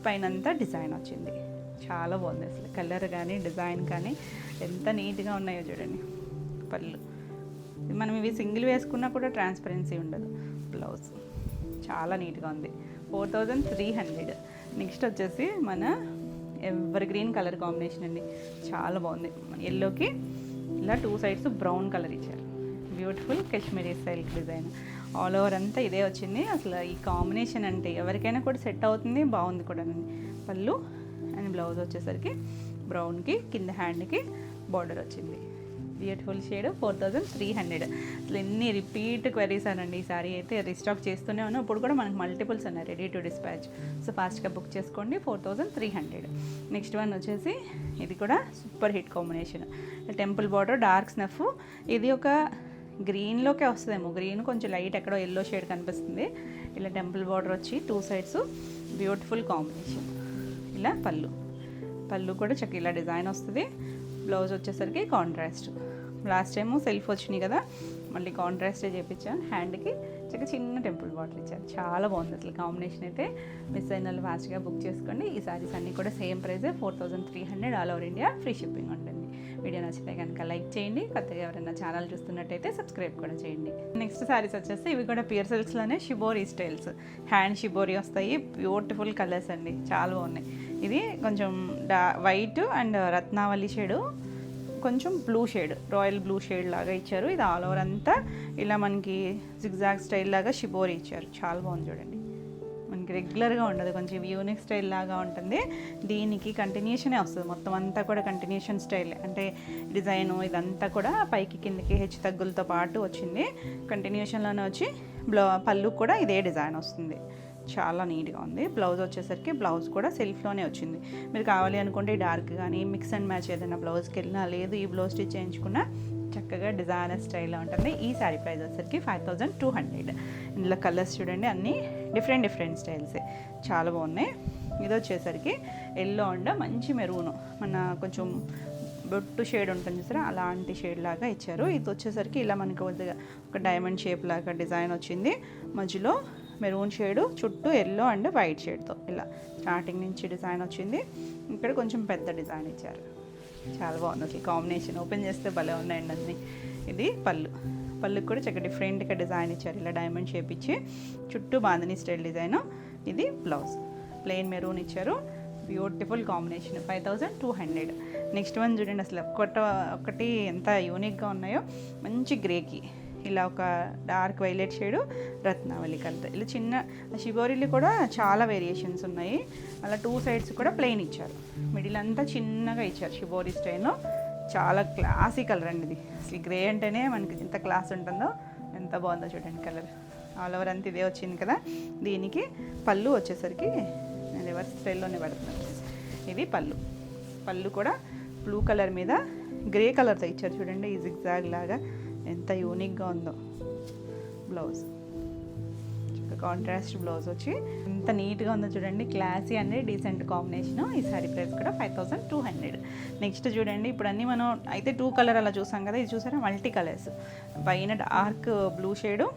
పైన అంతా డిజైన్ వచ్చింది, చాలా బాగుంది. అసలు కలర్ కానీ డిజైన్ కానీ ఎంత నీట్గా ఉన్నాయో చూడండి. పళ్ళు మనం ఇవి సింగిల్ వేసుకున్నా కూడా ట్రాన్స్పరెన్సీ ఉండదు. బ్లౌజ్ చాలా నీట్గా ఉంది. 4300. నెక్స్ట్ వచ్చేసి మన ఎవర్ గ్రీన్ కలర్ కాంబినేషన్ అండి, చాలా బాగుంది. మన ఎల్లోకి ఇలా 2 సైడ్స్ బ్రౌన్ కలర్ ఇచ్చారు. Beautiful Kashmiri style design, all over అంతా ఇదే వచ్చింది. అసలు ఈ కాంబినేషన్ అంటే ఎవరికైనా కూడా సెట్ అవుతుంది, బాగుంది కూడా. పళ్ళు అండ్ బ్లౌజ్ వచ్చేసరికి బ్రౌన్కి కింద హ్యాండ్కి బార్డర్ వచ్చింది. Beautiful shade. 4300. అసలు ఎన్ని రిపీట్ క్వెరీస్ అనండి. ఈ సారీ అయితే రీస్టాక్ చేస్తూనే ఉన్నాం. ఇప్పుడు కూడా మనకు మల్టిపుల్స్ ఉన్నాయి రెడీ టు డిస్పాచ్. సో ఫాస్ట్గా బుక్ చేసుకోండి. 4300. నెక్స్ట్ వన్ వచ్చేసి ఇది కూడా super hit combination, temple border dark snuff. ఇది ఒక గ్రీన్లోకే వస్తుందేమో, గ్రీన్ కొంచెం లైట్ ఎక్కడో ఎల్లో షేడ్ కనిపిస్తుంది. ఇలా టెంపుల్ బార్డర్ వచ్చి 2 సైడ్స్ బ్యూటిఫుల్ కాంబినేషన్. ఇలా పళ్ళు కూడా చక్క ఇలా డిజైన్ వస్తుంది. బ్లౌజ్ వచ్చేసరికి కాంట్రాస్ట్. లాస్ట్ టైము సెల్ఫ్ వచ్చినాయి కదా, మళ్ళీ కాంట్రాస్టే చేయించాను. హ్యాండ్కి చక్క చిన్న టెంపుల్ బార్డర్ ఇచ్చారు. చాలా బాగుంది అసలు కాంబినేషన్ అయితే. మిస్ అయిన వాళ్ళు ఫాస్ట్గా బుక్ చేసుకోండి. ఈ సారీస్ అన్నీ కూడా సేమ్ ప్రైజే, 4300 all over India, free shipping ఉంటుంది. వీడియో నచ్చితే కనుక లైక్ చేయండి. కొత్తగా ఎవరైనా ఛానల్ చూస్తున్నట్టయితే సబ్స్క్రైబ్ కూడా చేయండి. నెక్స్ట్ సారీస్ వచ్చేసి ఇవి కూడా ప్యూర్ సిల్క్స్లోనే షిబోరీ స్టైల్స్, హ్యాండ్ షిబోరీ వస్తాయి. బ్యూటిఫుల్ కలర్స్ అండి, చాలా బాగున్నాయి. ఇది కొంచెం వైట్ అండ్ రత్నావళి షేడు, కొంచెం blue shade, royal blue shade లాగా ఇచ్చారు. ఇది ఆల్ ఓవర్ అంతా ఇలా మనకి జిగ్జాగ్ స్టైల్ లాగా షిబోరీ ఇచ్చారు. చాలా బాగుంది చూడండి. మనకి రెగ్యులర్గా ఉండదు, కొంచెం యూనిక్ స్టైల్ లాగా ఉంటుంది. దీనికి కంటిన్యూషనే వస్తుంది, మొత్తం అంతా కూడా కంటిన్యూషన్ స్టైల్. అంటే డిజైను ఇదంతా కూడా పైకి కిందకి హెచ్చు తగ్గులతో పాటు వచ్చింది. కంటిన్యూషన్లోనే వచ్చి పళ్ళు కూడా ఇదే డిజైన్ వస్తుంది. చాలా నీట్గా ఉంది. బ్లౌజ్ వచ్చేసరికి బ్లౌజ్ కూడా సెల్ఫ్లోనే వచ్చింది. మీరు కావాలి అనుకుంటే డార్క్ కానీ మిక్స్ అండ్ మ్యాచ్ ఏదైనా బ్లౌజ్కి వెళ్ళినా, లేదు ఈ బ్లౌజ్ స్టిచ్ చేయించుకున్నా చక్కగా డిజైనర్ స్టైల్లో ఉంటుంది. ఈ శారీ ప్రైస్ వచ్చేసరికి 5200. ఇందులో కలర్స్ చూడండి, అన్నీ డిఫరెంట్ స్టైల్సే, చాలా బాగున్నాయి. ఇది వచ్చేసరికి ఎల్లో అండ్ మంచి మెరూను, మన కొంచెం బొట్టు షేడ్ ఉంటుంది చూసారా, అలాంటి షేడ్ లాగా ఇచ్చారు. ఇది వచ్చేసరికి ఇలా మనకు ఒక డైమండ్ షేప్ లాగా డిజైన్ వచ్చింది. మధ్యలో మెరూన్ షేడు, చుట్టూ ఎల్లో అండ్ వైట్ షేడ్తో ఇలా స్టార్టింగ్ నుంచి డిజైన్ వచ్చింది. ఇక్కడ కొంచెం పెద్ద డిజైన్ ఇచ్చారు. చాలా బాగుంది అసలు కాంబినేషన్. ఓపెన్ చేస్తే భలే ఉన్నాయండి అన్నీ. ఇది పళ్ళుకి కూడా చక్కగా డిఫరెంట్గా డిజైన్ ఇచ్చారు. ఇలా డైమండ్ షేప్ ఇచ్చి చుట్టూ బాందిని స్టైల్ డిజైన్. ఇది బ్లౌజ్ ప్లెయిన్ మెరూన్ ఇచ్చారు. Beautiful combination, 5200. నెక్స్ట్ వన్ చూడండి, అసలు ఒకటి ఎంత యూనిక్గా ఉన్నాయో. మంచి గ్రేకి ఇలా ఒక డార్క్ వైలెట్ షేడు, రత్నావళి కలర్. ఇలా చిన్న షిబోరీలు కూడా చాలా వేరియేషన్స్ ఉన్నాయి. అలా 2 సైడ్స్ కూడా ప్లెయిన్ ఇచ్చారు. మిడిల్ అంతా చిన్నగా ఇచ్చారు షిబోరీ స్టైల్లో. చాలా క్లాసీ కలర్ అండి ఇది. అసలు గ్రే అంటేనే మనకి ఎంత క్లాస్ ఉంటుందో, ఎంత బాగుందో చూడండి కలర్. ఆల్ ఓవర్ అంతా ఇదే వచ్చింది కదా. దీనికి పళ్ళు వచ్చేసరికి నేను రివర్స్ స్టైల్లోనే పెడుతున్నాను. ఇది పళ్ళు కూడా బ్లూ కలర్ మీద గ్రే కలర్తో ఇచ్చారు చూడండి. ఈ జిగ్జాగ్ లాగా ఎంత యూనిక్గా ఉందో. బ్లౌజ్ కాంట్రాస్ట్ బ్లౌజ్ వచ్చి ఎంత నీట్గా ఉందో చూడండి. Classy and decent combination. ఈ సారీ ప్రైస్ కూడా 5200. నెక్స్ట్ చూడండి, ఇప్పుడు అన్నీ మనం అయితే 2 కలర్ అలా చూసాం కదా. ఇది చూసారా, మల్టీ కలర్స్. పైన dark blue shade,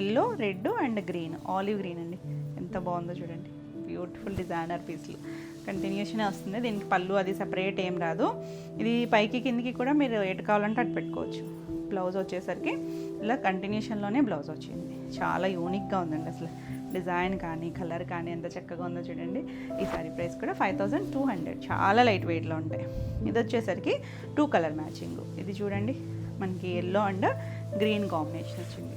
yellow, red and green, olive green అండి. ఎంత బాగుందో చూడండి. Beautiful designer పీస్లు. కంటిన్యూషనే వస్తుంది. దీనికి పళ్ళు అది సెపరేట్ ఏం రాదు. ఇది పైకి కిందికి కూడా మీరు ఎటు కావాలంటే అటు పెట్టుకోవచ్చు. బ్లౌజ్ వచ్చేసరికి ఇలా కంటిన్యూషన్లోనే బ్లౌజ్ వచ్చింది. చాలా యూనిక్గా ఉందండి అసలు. డిజైన్ కానీ కలర్ కానీ ఎంత చక్కగా ఉందో చూడండి. ఈ సారీ ప్రైస్ కూడా 5200. చాలా లైట్ వెయిట్లో ఉంటాయి. ఇది వచ్చేసరికి 2 కలర్ మ్యాచింగ్. ఇది చూడండి, మనకి ఎల్లో అండ్ గ్రీన్ కాంబినేషన్ వచ్చింది.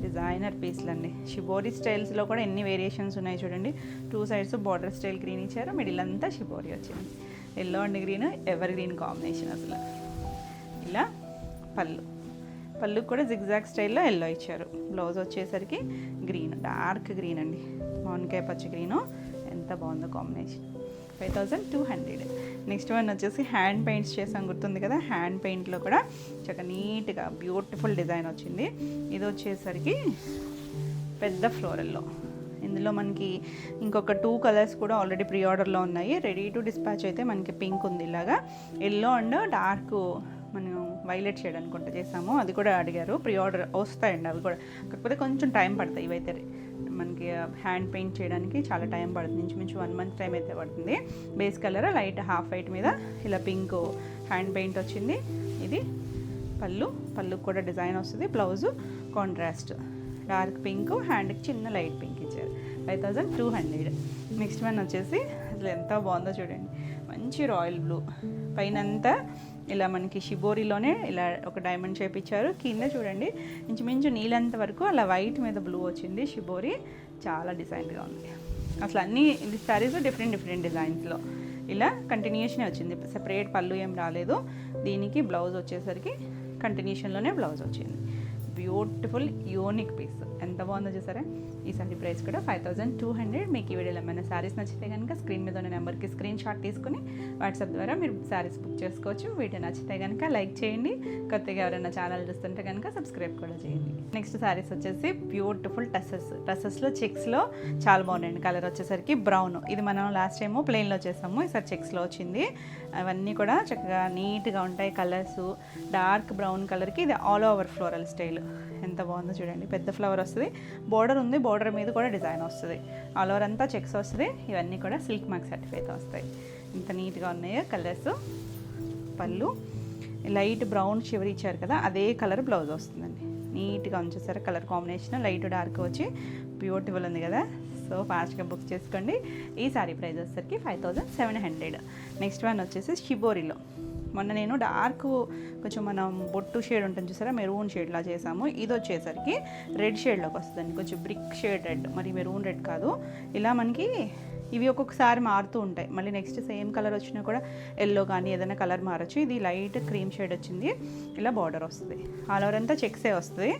డిజైనర్ పీస్లు అండి. షిబోరీ స్టైల్స్లో కూడా ఎన్ని వేరియేషన్స్ ఉన్నాయి చూడండి. 2 సైడ్స్ బార్డర్ స్టైల్ గ్రీన్ ఇచ్చారు. మిడిల్ అంతా షిబోరీ వచ్చింది. Yellow and green ever green combination అసలు. ఇలా పళ్ళు కూడా జిగ్జాగ్ స్టైల్లో ఎల్లో ఇచ్చారు. బ్లౌజ్ వచ్చేసరికి గ్రీన్, డార్క్ గ్రీన్ అండి, మామిడికాయ పచ్చ గ్రీను. ఎంత బాగుందో కాంబినేషన్. 5200. నెక్స్ట్ వన్ వచ్చేసి హ్యాండ్ పెయింట్స్ చేసాం, గుర్తుంది కదా. హ్యాండ్ పెయింట్లో కూడా చక్కగా నీట్గా బ్యూటిఫుల్ డిజైన్ వచ్చింది. ఇది వచ్చేసరికి పెద్ద ఫ్లోరల్లో. ఇందులో మనకి ఇంకొక 2 కలర్స్ కూడా ఆల్రెడీ ప్రీ ఆర్డర్లో ఉన్నాయి. రెడీ టు డిస్పాచ్ అయితే మనకి పింక్ ఉంది ఇలాగా. ఎల్లో అండ్ డార్క్ మనం వైలెట్ షేడ్ అనుకుంటా చేసాము. అది కూడా అడిగారు. ప్రీ ఆర్డర్ వస్తాయండి అవి కూడా, కాకపోతే కొంచెం టైం పడతాయి. ఇవైతే మనకి హ్యాండ్ పెయింట్ చేయడానికి చాలా టైం పడుతుంది. ఇంచుమించు 1 మంత్ టైం అయితే పడుతుంది. Base colour light half white మీద ఇలా పింక్ హ్యాండ్ పెయింట్ వచ్చింది. ఇది పళ్ళు కూడా డిజైన్ వస్తుంది. బ్లౌజు కాంట్రాస్ట్ డార్క్ పింక్, హ్యాండ్కి చిన్న లైట్ పింక్ ఇచ్చారు. 5200. నెక్స్ట్ వన్ వచ్చేసి అసలు ఎంత బాగుందో చూడండి. మంచి రాయల్ బ్లూ, పైనంతా ఇలా మనకి షిబోరీలోనే ఇలా ఒక డైమండ్ షేప్ ఇచ్చారు. కింద చూడండి ఇంచుమించు నీళ్ళంత వరకు అలా వైట్ మీద బ్లూ వచ్చింది షిబోరీ. చాలా డిజైన్గా ఉంది అసలు. అన్ని శారీస్ డిఫరెంట్ డిజైన్స్లో ఇలా కంటిన్యూషన్ వచ్చింది. సెపరేట్ పళ్ళు ఏం రాలేదు. దీనికి బ్లౌజ్ వచ్చేసరికి కంటిన్యూషన్లోనే బ్లౌజ్ వచ్చింది. Beautiful unique piece. ఎంత బాగుందో చూసారా. ఈ సారీ ప్రైస్ కూడా 5200. మీకు ఈ వీడియోలో ఏమైనా శారీస్ నచ్చితే కనుక స్క్రీన్ మీద ఉన్న నెంబర్కి స్క్రీన్ షాట్ తీసుకుని వాట్సాప్ ద్వారా మీరు శారీస్ బుక్ చేసుకోవచ్చు. వీడియో నచ్చితే కనుక లైక్ చేయండి. కొత్తగా ఎవరైనా ఛానల్ చూస్తుంటే కనుక సబ్స్క్రైబ్ కూడా చేయండి. నెక్స్ట్ శారీస్ వచ్చేసి బ్యూటిఫుల్ టసెస్లో చెక్స్లో చాలా బాగున్నాయండి. కలర్ వచ్చేసరికి బ్రౌన్. ఇది మనం లాస్ట్ టైము ప్లెయిన్లో చేసాము, ఈసారి చెక్స్లో వచ్చింది. అవన్నీ కూడా చక్కగా నీట్గా ఉంటాయి. కలర్స్ డార్క్ బ్రౌన్ కలర్కి ఇది ఆల్ ఓవర్ ఫ్లోరల్ స్టైల్. ఎంత బాగుందో చూడండి. పెద్ద ఫ్లవర్ వస్తుంది, బోర్డర్ ఉంది, బోర్డర్ మీద కూడా డిజైన్ వస్తుంది, ఆల్ ఓవర్ అంతా చెక్స్ వస్తుంది. ఇవన్నీ కూడా సిల్క్ మార్క్ సర్టిఫైతో వస్తాయి. ఇంత నీట్గా ఉన్నాయో కలర్స్. పళ్ళు లైట్ బ్రౌన్ షివర్ ఇచ్చారు కదా, అదే కలర్ బ్లౌజ్ వస్తుందండి. నీట్గా ఉంచేసారు. కలర్ కాంబినేషన్ లైట్ డార్క్ వచ్చి బ్యూటిఫుల్ ఉంది కదా. సో ఫాస్ట్గా బుక్ చేసుకోండి. ఈ సారీ ప్రైస్ వచ్చేసరికి 5700. నెక్స్ట్ వన్ వచ్చేసి షిబోరిలో. మొన్న నేను డార్క్ కొంచెం మనం బొట్టు షేడ్ ఉంటుంది చూసారా, మెరూన్ షేడ్లా చేసాము. ఇది వచ్చేసరికి రెడ్ షేడ్లోకి వస్తుందండి, కొంచెం బ్రిక్ షేడ్ రెడ్, మరి మెరూన్ రెడ్ కాదు. ఇలా మనకి ఇవి ఒక్కొక్కసారి మారుతూ ఉంటాయి. మళ్ళీ నెక్స్ట్ సేమ్ కలర్ వచ్చినా కూడా ఎల్లో కానీ ఏదైనా కలర్ మారచ్చు. ఇది లైట్ క్రీమ్ షేడ్ వచ్చింది. ఇలా బార్డర్ వస్తుంది, ఆల్ ఓవర్ అంతా చెక్సే వస్తుంది.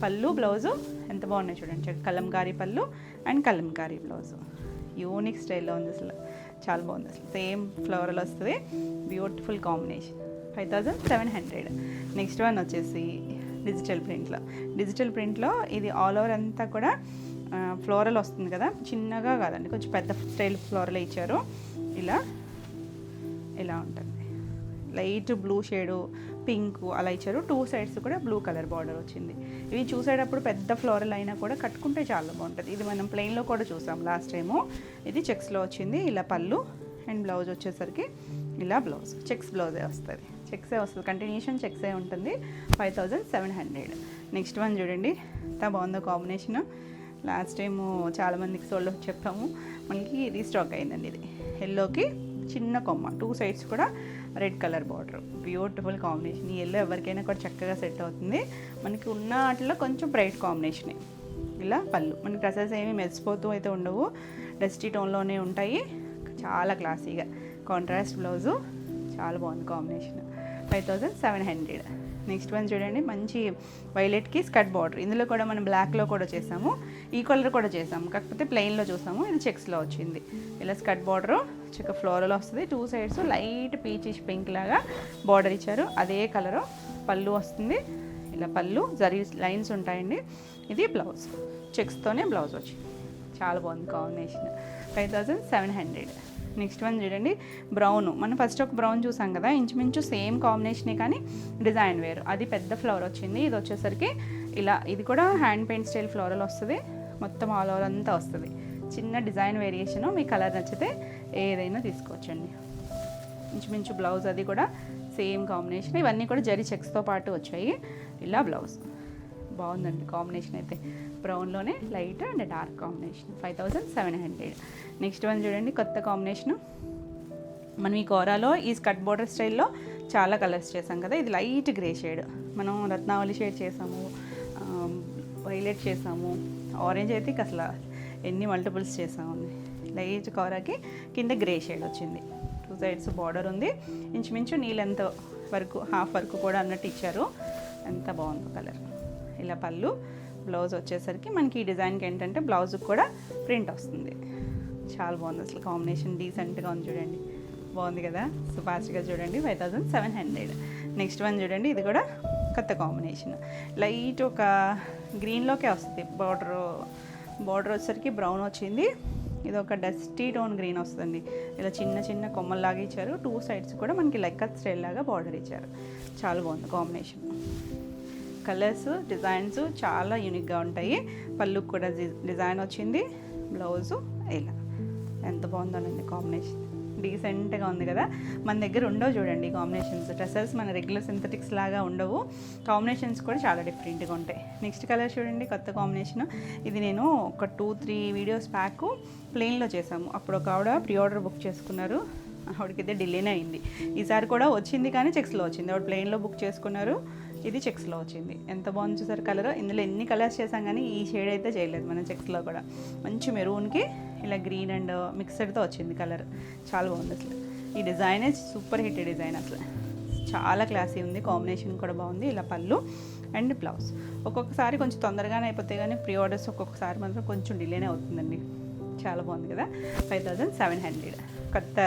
పళ్ళు బ్లౌజు ఎంత బాగున్నాయి చూడండి. కలంకారీ పళ్ళు అండ్ కలంకారీ బ్లౌజు. యూనిక్ స్టైల్లో ఉంది, అసలు చాలా బాగుంది. అసలు సేమ్ ఫ్లవరల్ వస్తుంది. Beautiful combination. 5700. నెక్స్ట్ వన్ వచ్చేసి డిజిటల్ ప్రింట్లో ఇది ఆల్ ఓవర్ అంతా కూడా ఫ్లోరల్ వస్తుంది కదా, చిన్నగా కాదండి, కొంచెం పెద్ద స్టైల్ ఫ్లోరల్ ఇచ్చారు. ఇలా ఉంటుంది. లైట్ బ్లూ షేడు, పింక్ అలా ఇచ్చారు. 2 సైడ్స్ కూడా బ్లూ కలర్ బార్డర్ వచ్చింది. ఇవి చూసేటప్పుడు పెద్ద ఫ్లోరల్ అయినా కూడా కట్టుకుంటే చాలా బాగుంటుంది. ఇది మనం ప్లెయిన్లో కూడా చూసాం లాస్ట్ టైము. ఇది చెక్స్లో వచ్చింది. ఇలా పళ్ళు అండ్ బ్లౌజ్ వచ్చేసరికి ఇలా బ్లౌజ్ చెక్స్ బ్లౌజే వస్తుంది. చెక్సే వస్తుంది, కంటిన్యూషన్ చెక్సే ఉంటుంది. 5700. నెక్స్ట్ వన్ చూడండి ఎంత బాగుందో కాంబినేషన్. లాస్ట్ టైము చాలామందికి సోల్డ్ చెప్పాము, మనకి రీస్టాక్ అయిందండి. ఇది ఎల్లోకి చిన్న కొమ్మ, 2 సైడ్స్ కూడా red colour border. Beautiful combination. ఈ ఎల్లో ఎవరికైనా కూడా చక్కగా సెట్ అవుతుంది. మనకి ఉన్న వాటిలో కొంచెం బ్రైట్ కాంబినేషనే. ఇలా పళ్ళు మనకి డ్రెస్సెస్ ఏమీ మెరిసిపోతూ అయితే ఉండవు, డస్టీ టోన్లోనే ఉంటాయి. చాలా క్లాసీగా కాంట్రాస్ట్ బ్లౌజు. చాలా బాగుంది కాంబినేషన్. 5700. నెక్స్ట్ వన్ చూడండి, మంచి వైలెట్కి స్కర్ట్ బార్డర్. ఇందులో కూడా మనం బ్లాక్లో కూడా చేసాము, ఈ కలర్ కూడా చేసాము, కాకపోతే ప్లెయిన్లో చూసాము. ఇది చెక్స్లో వచ్చింది. ఇలా స్కర్ట్ బార్డరు చక్క ఫ్లోరల్ వస్తుంది. 2 సైడ్స్ లైట్ పీచిష్ పింక్ లాగా బార్డర్ ఇచ్చారు. అదే కలరు పళ్ళు వస్తుంది. ఇలా పళ్ళు జరీ లైన్స్ ఉంటాయండి. ఇది బ్లౌజ్ చెక్స్తోనే బ్లౌజ్ వచ్చింది. చాలా బాగుంది కాంబినేషన్. 5700. నెక్స్ట్ వన్ చూడండి, బ్రౌన్. మనం ఫస్ట్ ఒక బ్రౌన్ చూసాం కదా, ఇంచుమించు సేమ్ కాంబినేషనే కానీ డిజైన్ వేరు. అది పెద్ద ఫ్లవర్ వచ్చింది. ఇది వచ్చేసరికి ఇలా, ఇది కూడా హ్యాండ్ పెయింట్ స్టైల్ ఫ్లోరల్ వస్తుంది. మొత్తం ఆల్ ఓవర్ అంతా వస్తుంది. చిన్న డిజైన్ వేరియేషను. మీ కలర్ నచ్చితే ఏదైనా తీసుకోవచ్చండి. ఇంచుమించు బ్లౌజ్ అది కూడా సేమ్ కాంబినేషన్. ఇవన్నీ కూడా జరీ చెక్స్తో పాటు వచ్చాయి. ఇలా బ్లౌజ్ బాగుందండి కాంబినేషన్ అయితే. బ్రౌన్లోనే light and dark combination. 5700. Next one చూడండి, కొత్త కాంబినేషను. మనం ఈ కోరాలో ఈ స్కర్ట్ బోర్డర్ స్టైల్లో చాలా కలర్స్ చేసాం కదా. ఇది లైట్ గ్రే షేడ్, మనం రత్నావళి షేడ్ చేసాము, వైలెట్ చేసాము, ఆరెంజ్ అయితే అసలు ఎన్ని మల్టిపుల్స్ చేసామండి. లైట్ కోరాకి కింద గ్రే షేడ్ వచ్చింది. 2 సైడ్స్ బార్డర్ ఉంది. ఇంచుమించు నీళ్ళెంత వరకు, హాఫ్ వరకు కూడా అన్నట్టు ఇచ్చారు. ఎంత బాగుందో కలర్. ఇలా పళ్ళు బ్లౌజ్ వచ్చేసరికి మనకి ఈ డిజైన్కి ఏంటంటే బ్లౌజ్కి కూడా ప్రింట్ వస్తుంది. చాలా బాగుంది అసలు కాంబినేషన్. డీసెంట్గా ఉంది చూడండి, బాగుంది కదా. సో ఫాస్ట్గా చూడండి. 5700. నెక్స్ట్ వన్ చూడండి, ఇది కూడా కొత్త కాంబినేషన్. లైట్ ఒక గ్రీన్లోకే వస్తుంది. బార్డర్ వచ్చేసరికి బ్రౌన్ వచ్చింది. ఇది ఒక డస్టీ టోన్ గ్రీన్ వస్తుంది. ఇలా చిన్న చిన్న కొమ్మల్లాగా ఇచ్చారు. 2 సైడ్స్ కూడా మనకి లెక్క స్టైల్ లాగా బార్డర్ ఇచ్చారు. చాలా బాగుంది కాంబినేషన్. కలర్స్ డిజైన్స్ చాలా యూనిక్గా ఉంటాయి. పళ్ళుకి కూడా డిజైన్ వచ్చింది. బ్లౌజు ఇలా ఎంత బాగుందోనండి కాంబినేషన్. డీసెంట్గా ఉంది కదా. మన దగ్గర ఉండవు చూడండి కాంబినేషన్స్. డ్రెస్సెస్ మన రెగ్యులర్ సింథటిక్స్ లాగా ఉండవు. కాంబినేషన్స్ కూడా చాలా డిఫరెంట్గా ఉంటాయి. నెక్స్ట్ కలర్ చూడండి, కొత్త కాంబినేషన్. ఇది నేను ఒక 2-3 వీడియోస్ బ్యాక్ ప్లెయిన్లో చేసాము. అప్పుడు ఒక ఆవిడ ప్రీ ఆర్డర్ బుక్ చేసుకున్నారు. ఆవిడకైతే డిలేనే అయింది. ఈసారి కూడా వచ్చింది కానీ చెక్స్లో వచ్చింది. ఆవిడ ప్లెయిన్లో బుక్ చేసుకున్నారు, ఇది చెక్స్లో వచ్చింది. ఎంత బాగుంది చూసారు కలర్. ఇందులో ఎన్ని కలర్స్ చేసాం కానీ ఈ షేడ్ అయితే చేయలేదు మనం చెక్స్లో కూడా. మంచి మెరూన్కి ఇలా గ్రీన్ అండ్ మిక్సర్తో వచ్చింది కలర్. చాలా బాగుంది అసలు. ఈ డిజైనే సూపర్ హిట్ డిజైన్ అసలు. చాలా క్లాసీ ఉంది. కాంబినేషన్ కూడా బాగుంది. ఇలా పళ్ళు అండ్ బ్లౌజ్. ఒక్కొక్కసారి కొంచెం తొందరగానే అయిపోతాయి కానీ ప్రీ ఆర్డర్స్ ఒక్కొక్కసారి మాత్రం కొంచెం డిలేనే అవుతుందండి. చాలా బాగుంది కదా, 5700. కొత్త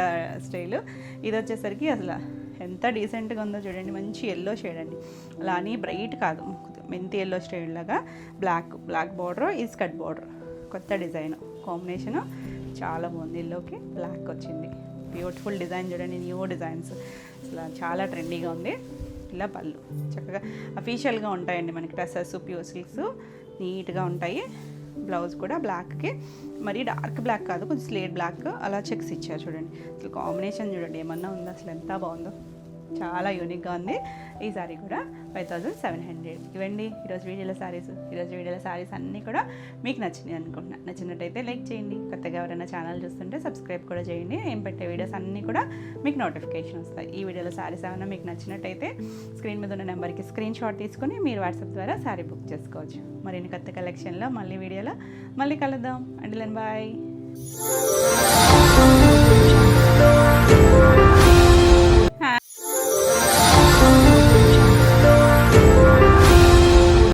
స్టైలు. ఇది వచ్చేసరికి అసలు ఎంత డీసెంట్గా ఉందో చూడండి. మంచి ఎల్లో షేడ్ అండి, అలా అని బ్రైట్ కాదు, మెంతి ఎల్లో షేడ్ లాగా బ్లాక్ బార్డర్, ఈ స్కర్ట్ బార్డర్. కొత్త డిజైన్ కాంబినేషను చాలా బాగుంది. ఎల్లోకి బ్లాక్ వచ్చింది. బ్యూటిఫుల్ డిజైన్ చూడండి, న్యూ డిజైన్స్, అసలు చాలా ట్రెండీగా ఉంది. ఇలా పళ్ళు చక్కగా అఫీషియల్గా ఉంటాయండి మనకి. టసర్స్ ప్యూర్ సిల్క్స్ నీట్గా ఉంటాయి. బ్లౌజ్ కూడా బ్లాక్కి, మరీ డార్క్ బ్లాక్ కాదు, కొంచెం స్లేట్ బ్లాక్ అలా చెక్స్ ఇచ్చారు చూడండి. అసలు కాంబినేషన్ చూడండి ఏమన్నా ఉందో, అసలు ఎంత బాగుందో, చాలా యూనిక్గా ఉంది. ఈ సారీ కూడా 5700 ఇవ్వండి. ఈరోజు వీడియోలో శారీస్ అన్నీ కూడా మీకు నచ్చినాయి అనుకుంటున్నా. నచ్చినట్టయితే లైక్ చేయండి. కొత్తగా ఎవరైనా ఛానల్ చూస్తుంటే సబ్స్క్రైబ్ కూడా చేయండి. నేను పెట్టే వీడియోస్ అన్నీ కూడా మీకు నోటిఫికేషన్ వస్తాయి. ఈ వీడియోలో శారీస్ ఏమైనా మీకు నచ్చినట్టయితే స్క్రీన్ మీద ఉన్న నెంబర్కి స్క్రీన్ షాట్ తీసుకొని మీరు వాట్సాప్ ద్వారా శారీ బుక్ చేసుకోవచ్చు. మరిన్ని కొత్త కలెక్షన్లో వీడియోలో మళ్ళీ కలుద్దాం. And bye.